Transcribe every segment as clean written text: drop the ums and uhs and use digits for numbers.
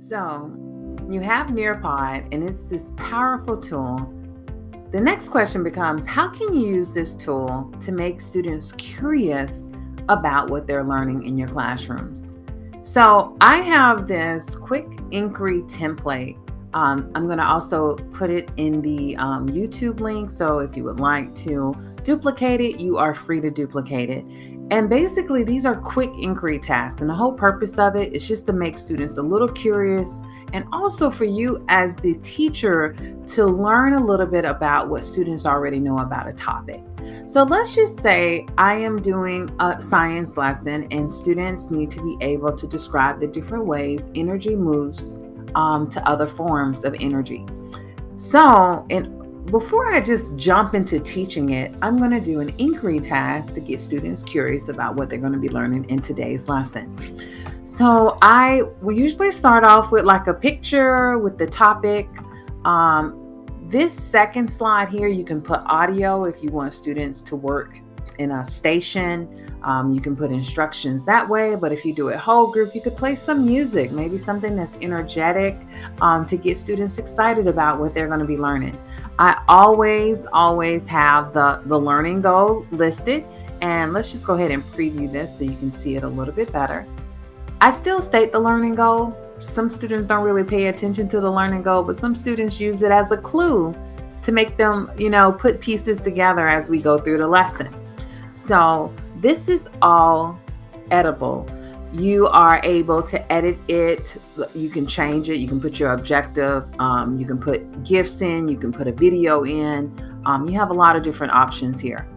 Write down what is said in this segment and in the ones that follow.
So you have Nearpod, and it's this powerful tool. The next question becomes, how can you use this tool to make students curious about what they're learning in your classrooms? So I have this quick inquiry template. I'm going to also put it in the YouTube link. So if you would like to duplicate it, you are free to duplicate it. And basically, these are quick inquiry tasks. And the whole purpose of it is just to make students a little curious, and also for you as the teacher to learn a little bit about what students already know about a topic. So let's just say I am doing a science lesson and students need to be able to describe the different ways energy moves to other forms of energy. So, before I just jump into teaching it, I'm going to do an inquiry task to get students curious about what they're going to be learning in today's lesson. So I will usually start off with like a picture with the topic. This second slide here, you can put audio if you want students to work in a station. You can put instructions that way, but if you do a whole group, you could play some music, maybe something that's energetic to get students excited about what they're going to be learning. I always have the learning goal listed, and let's just go ahead and preview this so you can see it a little bit better. I still state the learning goal. Some students don't really pay attention to the learning goal, but some students use it as a clue to make them, put pieces together as we go through the lesson. So this is all editable. You are able to edit it. You can change it. You can put your objective. You can put GIFs in. You can put a video in. You have a lot of different options here.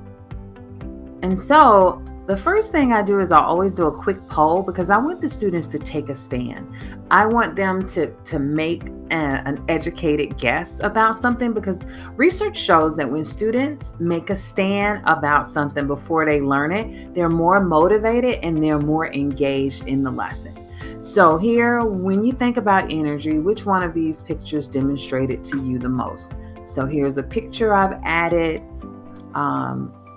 And so the first thing I do is I always do a quick poll because I want the students to take a stand. I want them to make an educated guess about something, because research shows that when students make a stand about something before they learn it, they're more motivated and they're more engaged in the lesson. So here, when you think about energy, which one of these pictures demonstrated to you the most? So here's a picture I've added.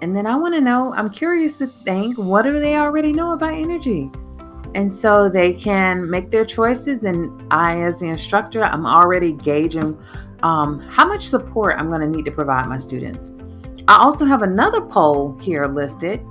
And then I want to know, I'm curious to think, what do they already know about energy? And so they can make their choices. Then I, as the instructor, I'm already gauging how much support I'm going to need to provide my students. I also have another poll here listed.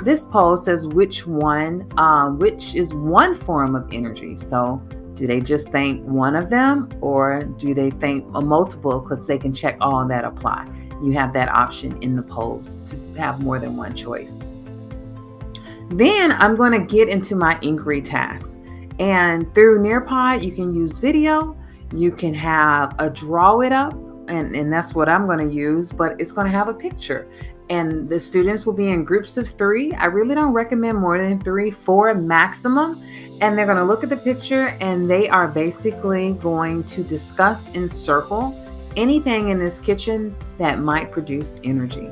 This poll says which is one form of energy. So do they just think one of them, or do they think a multiple, because they can check all that apply? You have that option in the polls to have more than one choice. Then I'm going to get into my inquiry tasks. And through Nearpod, you can use video. You can have a draw it up, and that's what I'm going to use, but it's going to have a picture. And the students will be in groups of 3. I really don't recommend more than 3, 4 maximum. And they're going to look at the picture, and they are basically going to discuss in circle anything in this kitchen that might produce energy.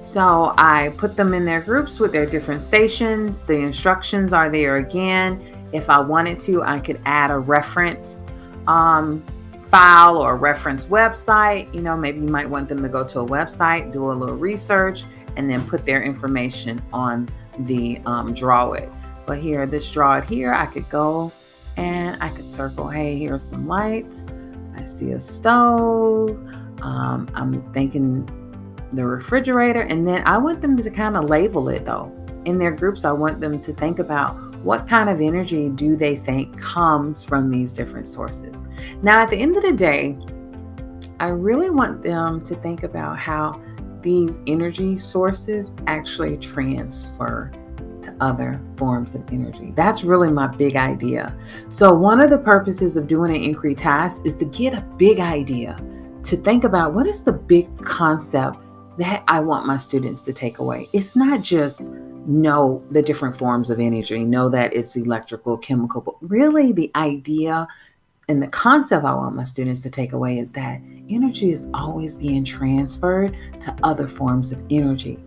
So I put them in their groups with their different stations. The instructions are there again. If I wanted to, I could add a reference file or a reference website. Maybe you might want them to go to a website, do a little research, and then put their information on the draw it. But here, this draw it here, I could go and I could circle, hey, here's some lights. I see a stove. I'm thinking the refrigerator. And then I want them to kind of label it though. In their groups, I want them to think about what kind of energy do they think comes from these different sources. Now, at the end of the day, I really want them to think about how these energy sources actually transfer to other forms of energy. That's really my big idea. So one of the purposes of doing an inquiry task is to get a big idea, to think about what is the big concept that I want my students to take away. It's not just know the different forms of energy, know that it's electrical, chemical, but really the idea and the concept I want my students to take away is that energy is always being transferred to other forms of energy.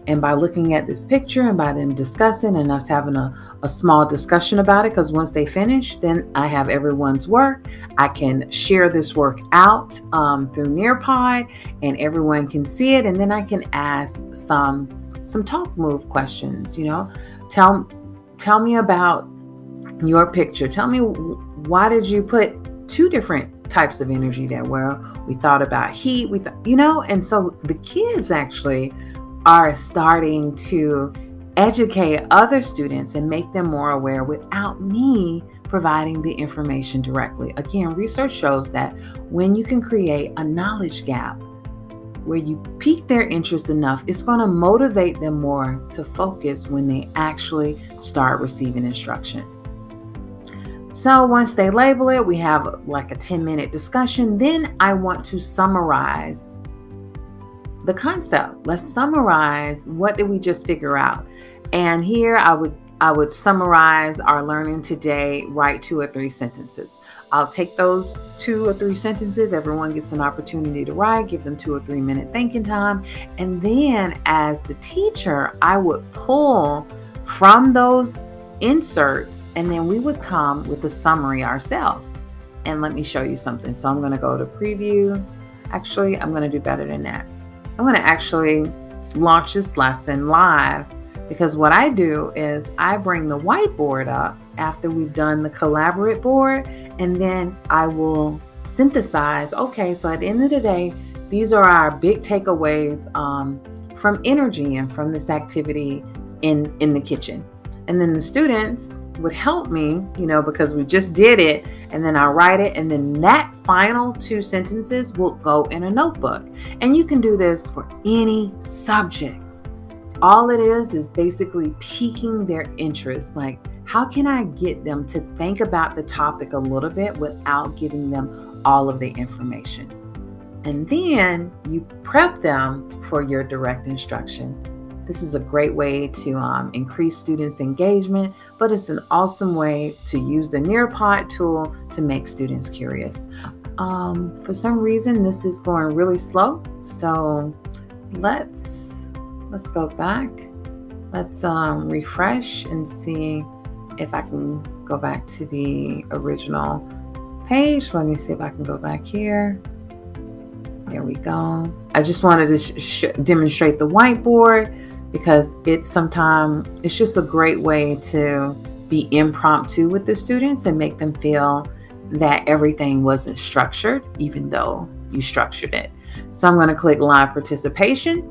And by looking at this picture and by them discussing and us having a small discussion about it, because once they finish, then I have everyone's work. I can share this work out through Nearpod, and everyone can see it. And then I can ask some talk move questions. Tell me about your picture. Tell me, why did you put two different types of energy there? Where we thought about heat, and so the kids actually are starting to educate other students and make them more aware without me providing the information directly. Again, research shows that when you can create a knowledge gap where you pique their interest enough, it's going to motivate them more to focus when they actually start receiving instruction. So once they label it, we have like a 10-minute discussion. Then I want to summarize the concept. Let's summarize, what did we just figure out? And here I would summarize our learning today, write 2 or 3 sentences. I'll take those 2 or 3 sentences. Everyone gets an opportunity to write, give them 2 or 3 minute thinking time. And then as the teacher, I would pull from those inserts, and then we would come with a summary ourselves. And let me show you something. So I'm going to go to preview. Actually, I'm going to do better than that. I'm going to actually launch this lesson live, because what I do is I bring the whiteboard up after we've done the collaborate board, and then I will synthesize. Okay, so at the end of the day, these are our big takeaways from energy and from this activity in the kitchen. And then the students would help me, because we just did it, and then I write it, and then that final 2 sentences will go in a notebook. And you can do this for any subject. All it is basically piquing their interest. Like, how can I get them to think about the topic a little bit without giving them all of the information? And then you prep them for your direct instruction. This is a great way to increase students' engagement, but it's an awesome way to use the Nearpod tool to make students curious. For some reason, this is going really slow, so let's go back. Let's refresh and see if I can go back to the original page. Let me see if I can go back here. There we go. I just wanted to demonstrate the whiteboard, because it's just a great way to be impromptu with the students and make them feel that everything wasn't structured, even though you structured it. So I'm going to click live participation.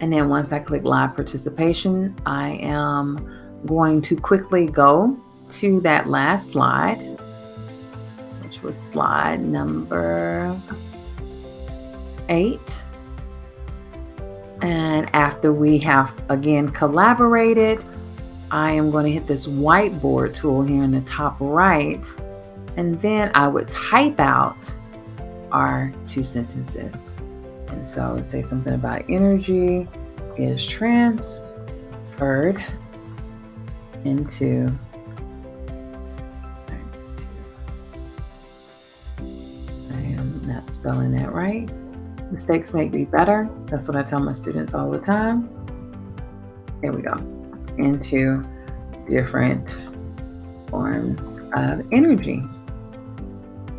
And then once I click live participation, I am going to quickly go to that last slide, which was slide number 8. And after we have again collaborated, I am going to hit this whiteboard tool here in the top right, and then I would type out our 2 sentences. And so I would say something about energy is transferred into I am not spelling that right. Mistakes make me better. That's what I tell my students all the time. Here we go. Into different forms of energy.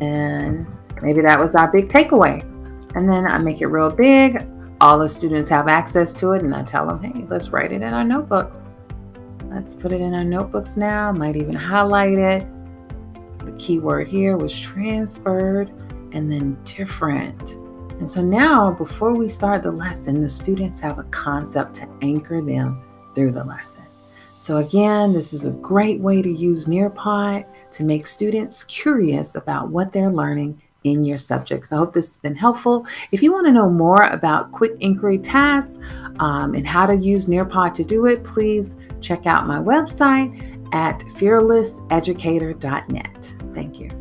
And maybe that was our big takeaway. And then I make it real big. All the students have access to it. And I tell them, hey, let's write it in our notebooks. Let's put it in our notebooks now. Might even highlight it. The key word here was transferred, and then different. And so now, before we start the lesson, the students have a concept to anchor them through the lesson. So again, this is a great way to use Nearpod to make students curious about what they're learning in your subjects. I hope this has been helpful. If you want to know more about quick inquiry tasks and how to use Nearpod to do it, please check out my website at fearlesseducator.net. Thank you.